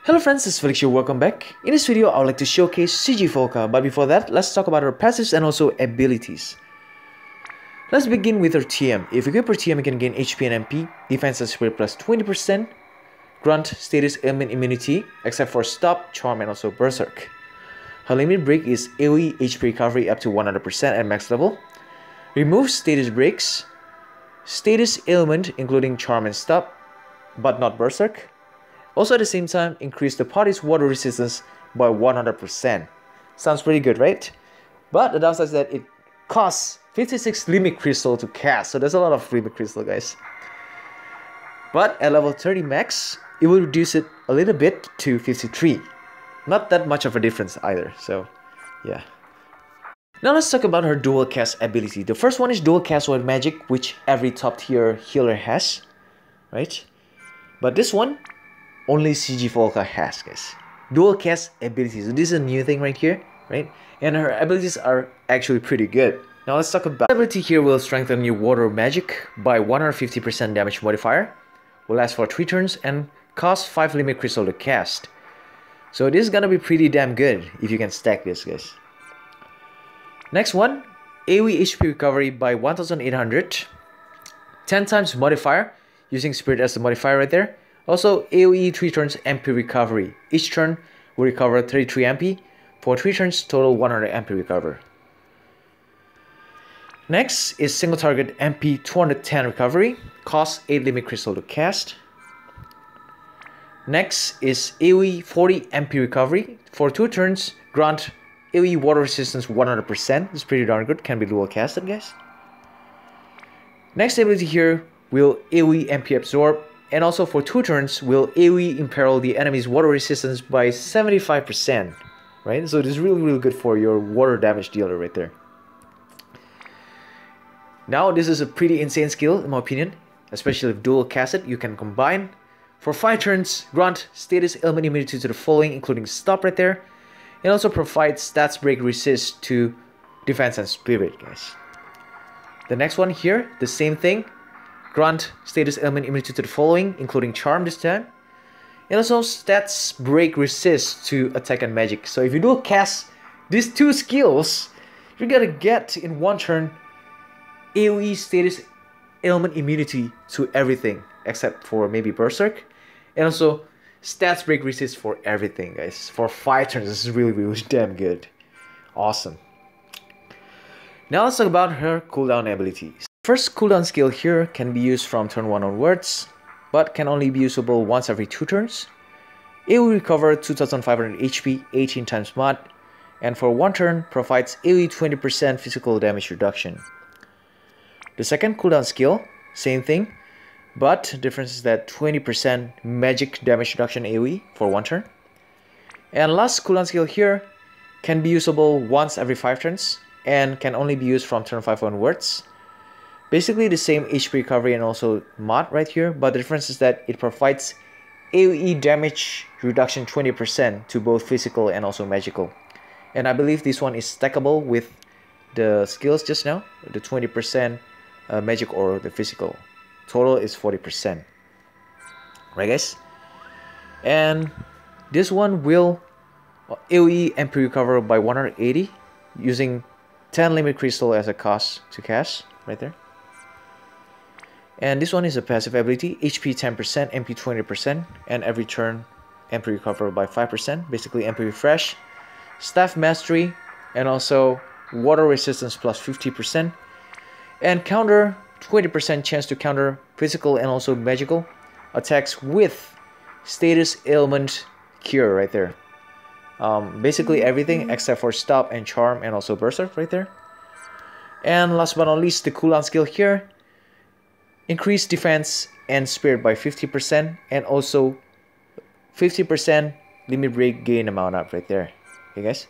Hello friends, this is Felix here, welcome back. In this video, I would like to showcase Cg Folka, but before that, let's talk about her passives and also abilities. Let's begin with her TM. If you equip her TM, you can gain HP and MP, defense and spirit plus 20%, grant status ailment immunity, except for stop, charm, and also berserk. Her limit break is AoE HP recovery up to 100% at max level, remove status breaks, status ailment including charm and stop, but not berserk. Also at the same time, increase the party's water resistance by 100%. Sounds pretty good, right? But the downside is that it costs 56 limit crystal to cast, so there's a lot of limit crystal, guys. But at level 30 max, it will reduce it a little bit to 53. Not that much of a difference either, so yeah. Now let's talk about her dual cast ability. The first one is dual cast white magic, which every top tier healer has, right? But this one, only Cg Folka has, guys. Dual cast abilities. So this is a new thing right here, right? And her abilities are actually pretty good. Now let's talk about ability here. Will strengthen your water magic by 150% damage modifier. Will last for 3 turns and cost 5 limit crystal to cast. So this is gonna be pretty damn good if you can stack this, guys. Next one, AoE HP recovery by 1800. 10 times modifier, using spirit as the modifier right there. Also, AoE 3 turns MP recovery. Each turn will recover 33 MP. For 3 turns, total 100 MP recover. Next is single target MP 210 recovery. Costs 8 limit crystal to cast. Next is AoE 40 MP recovery. For 2 turns, grant AoE water resistance 100%. It's pretty darn good. Can be dual casted, guys. Next ability here will AoE MP absorb. And also for 2 turns, will AoE imperil the enemy's water resistance by 75%, right? So this is really good for your water damage dealer right there. Now this is a pretty insane skill in my opinion, especially if dual casted. You can combine. For 5 turns, grant status ailment immunity to the following, including stop right there. And also provide stats break resist to defense and spirit, guys. The next one here, the same thing. Grant status ailment immunity to the following, including charm this time. And also stats break resist to attack and magic. So if you do cast these 2 skills, you're gonna get in 1 turn AoE status ailment immunity to everything except for maybe berserk. And also stats break resist for everything, guys. For 5 turns, this is really damn good. Awesome. Now let's talk about her cooldown abilities. First cooldown skill here can be used from turn 1 onwards, but can only be usable once every 2 turns. It will recover 2500 HP 18 times mod, and for 1 turn provides AoE 20% physical damage reduction. The second cooldown skill, same thing, but difference is that 20% magic damage reduction AoE for 1 turn. And last cooldown skill here can be usable once every 5 turns, and can only be used from turn 5 onwards. Basically the same HP recovery and also mod right here, but the difference is that it provides AoE damage reduction 20% to both physical and also magical. And I believe this one is stackable with the skills just now, the 20% magic or the physical. Total is 40%. Right, guys? And this one will AoE MP recover by 180 using 10 limit crystal as a cost to cast right there. And this one is a passive ability, HP 10%, MP 20%, and every turn MP recover by 5%, basically MP refresh, staff mastery, and also water resistance plus 50%, and counter 20% chance to counter physical and also magical attacks with status ailment cure right there. Basically everything except for stop and charm and also berserk right there. And last but not least, the cooldown skill here. Increase defense and spirit by 50% and also 50% limit break gain amount up right there. Okay guys,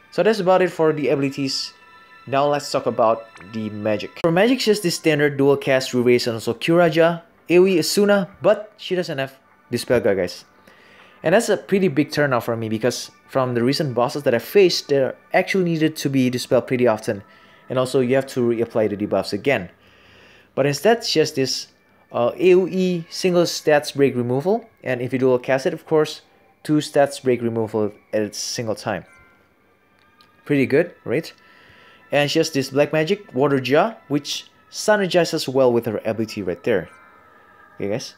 so that's about it for the abilities. Now let's talk about the magic. For magic, she has the standard dual cast Ruvace and also Curaga, AoE Asuna, but she doesn't have Dispelga, guys. And that's a pretty big turnout for me because from the recent bosses that I faced, they actually needed to be dispelled pretty often, and also you have to reapply the debuffs again. But instead, she has this AoE single stats break removal, and if you dual cast it, of course, 2 stats break removal at a single time. Pretty good, right? And she has this black magic, Water Jaw, which synergizes well with her ability right there. Okay guys,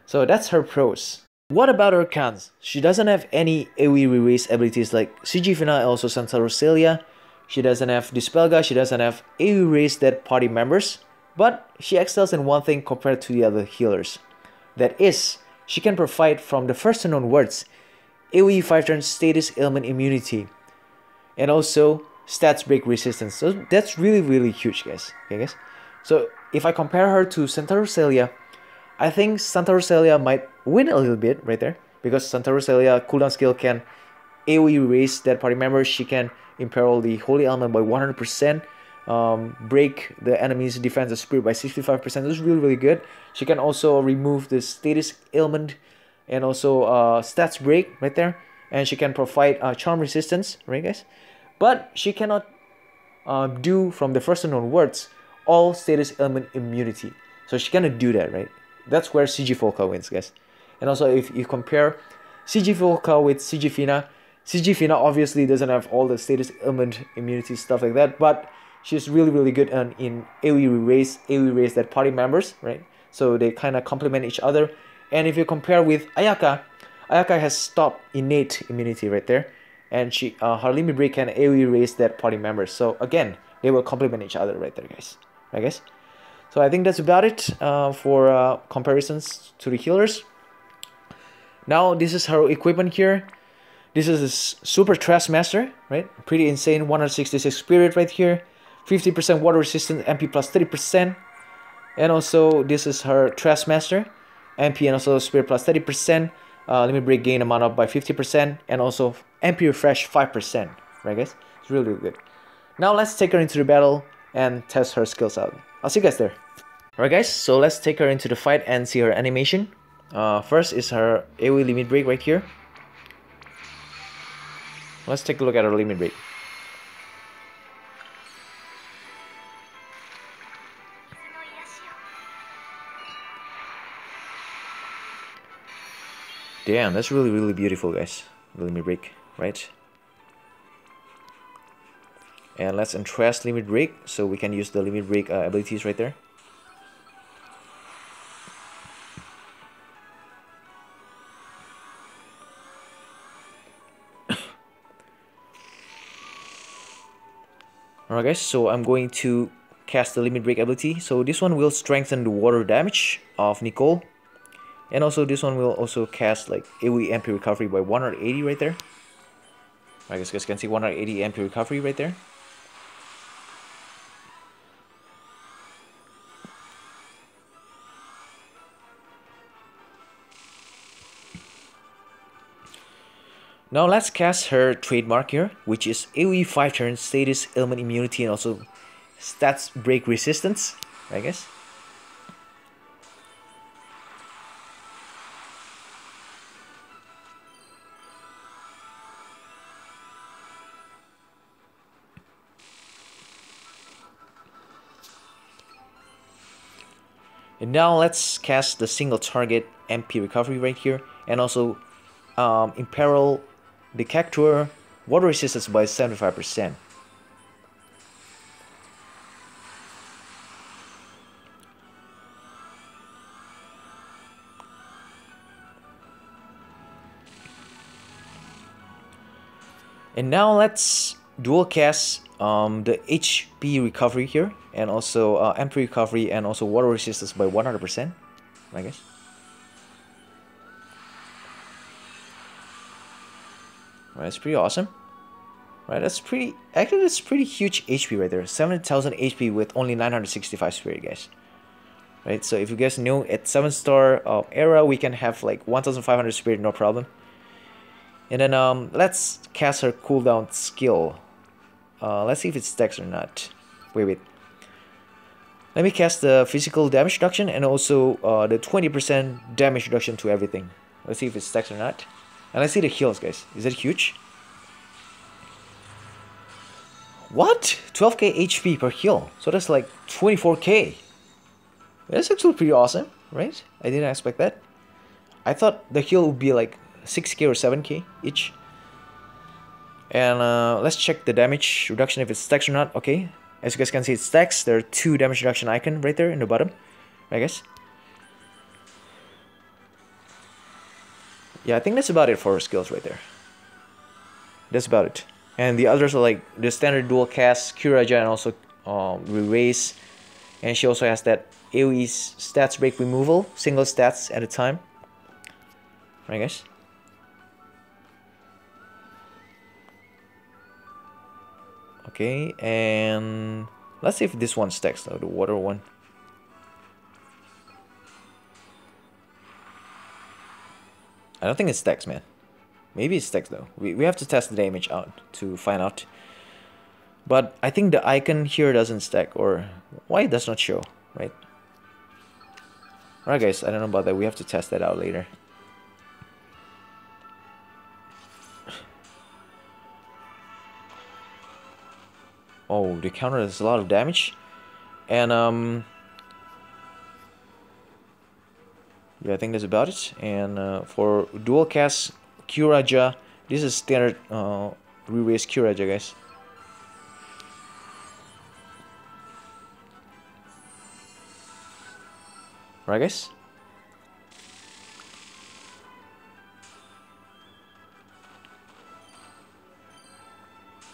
so that's her pros. What about her cons? She doesn't have any AoE re-raise abilities like CG Fina and also Santa Rosalia. She doesn't have Dispelga, she doesn't have AoE raise dead party members, but she excels in one thing compared to the other healers. That is, she can provide from the first turn onwards AoE 5 turn status ailment immunity and also stats break resistance. So that's really huge, guys. Okay guys, so if I compare her to Santa Rosalia, I think Santa Rosalia might win a little bit right there, because Santa Rosalia cooldown skill can AoE raise dead party members. She can imperil the holy element by 100%, break the enemy's defense of spirit by 65%. This is really good. She can also remove the status ailment and also stats break right there, and she can provide charm resistance, right guys? But she cannot do from the first turn onwards all status ailment immunity, so she cannot do that, right? That's where CG Folka wins, guys. And also if you compare CG Folka with CG Fina obviously doesn't have all the status ailment immunity stuff like that, but she's really good in AoE raise that party members, right? So they kind of complement each other. And if you compare with Ayaka has stop innate immunity right there, and she her limit break can AoE raise that party members. So again, they will complement each other right there, guys. Right, guys? So I think that's about it for comparisons to the healers. Now this is her equipment here. This is a super Trash Master, right? Pretty insane. 166 spirit right here. 50% water resistant, MP plus 30%. And also this is her Trash Master. MP and also spirit plus 30%. Limit break gain amount up by 50%. And also MP refresh 5%. Right guys? It's really good. Now let's take her into the battle and test her skills out. I'll see you guys there. Alright guys, so let's take her into the fight and see her animation. First is her AoE limit break right here. Let's take a look at her limit break. Damn, that's really beautiful, guys. The limit break, right? And let's entrust limit break so we can use the limit break abilities right there. Alright guys, so I'm going to cast the limit break ability. So this one will strengthen the water damage of Nicole. And also this one will also cast like AoE MP recovery by 180 right there. I guess you guys can see 180 MP recovery right there. Now let's cast her trademark here, which is AoE 5 turn status ailment immunity and also stats break resistance, I guess. And now let's cast the single target MP recovery right here, and also imperil the Cactuar water resistance by 75%. And now let's dual cast the HP recovery here, and also MP recovery and also water resistance by 100%, I guess. Right, that's pretty awesome. Right, that's pretty, actually that's pretty huge HP right there. 70,000 HP with only 965 spirit, guys. Right, so if you guys know, at 7-star era we can have like 1,500 spirit, no problem. And then let's cast her cooldown skill. Let's see if it stacks or not. Wait. Let me cast the physical damage reduction and also the 20% damage reduction to everything. Let's see if it stacks or not. And let's see the heals, guys. Is that huge? What? 12k HP per heal. So that's like 24k. That's actually pretty awesome, right? I didn't expect that. I thought the heal would be like 6k or 7k each. And let's check the damage reduction if it stacks or not. Okay, as you guys can see, it stacks. There are 2 damage reduction icon right there in the bottom, right guys? Yeah, I think that's about it for her skills right there. That's about it. And the others are like the standard dual cast, Curaga, and also Re-Raise. And she also has that AoE stats break removal, single stats at a time. Right guys? Okay, and let's see if this one stacks though, the water one. I don't think it stacks, man. Maybe it stacks though. We have to test the damage out to find out. But I think the icon here doesn't stack, or why it does not show, right? Alright guys, I don't know about that. We have to test that out later. Oh, the counter does a lot of damage. And yeah, I think that's about it. And for dual cast Curaga, this is standard re-raise Curaga, guys. Right guys?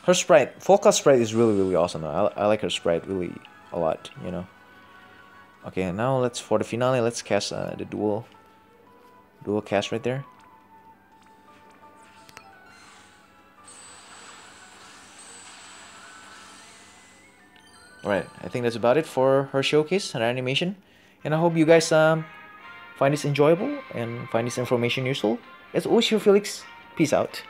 Her sprite, Folka's sprite is really awesome though. I like her sprite really a lot, you know. Okay, now let's, for the finale, let's cast the dual cast right there. Alright, I think that's about it for her showcase and animation. And I hope you guys find this enjoyable and find this information useful. As always, your Felix. Peace out.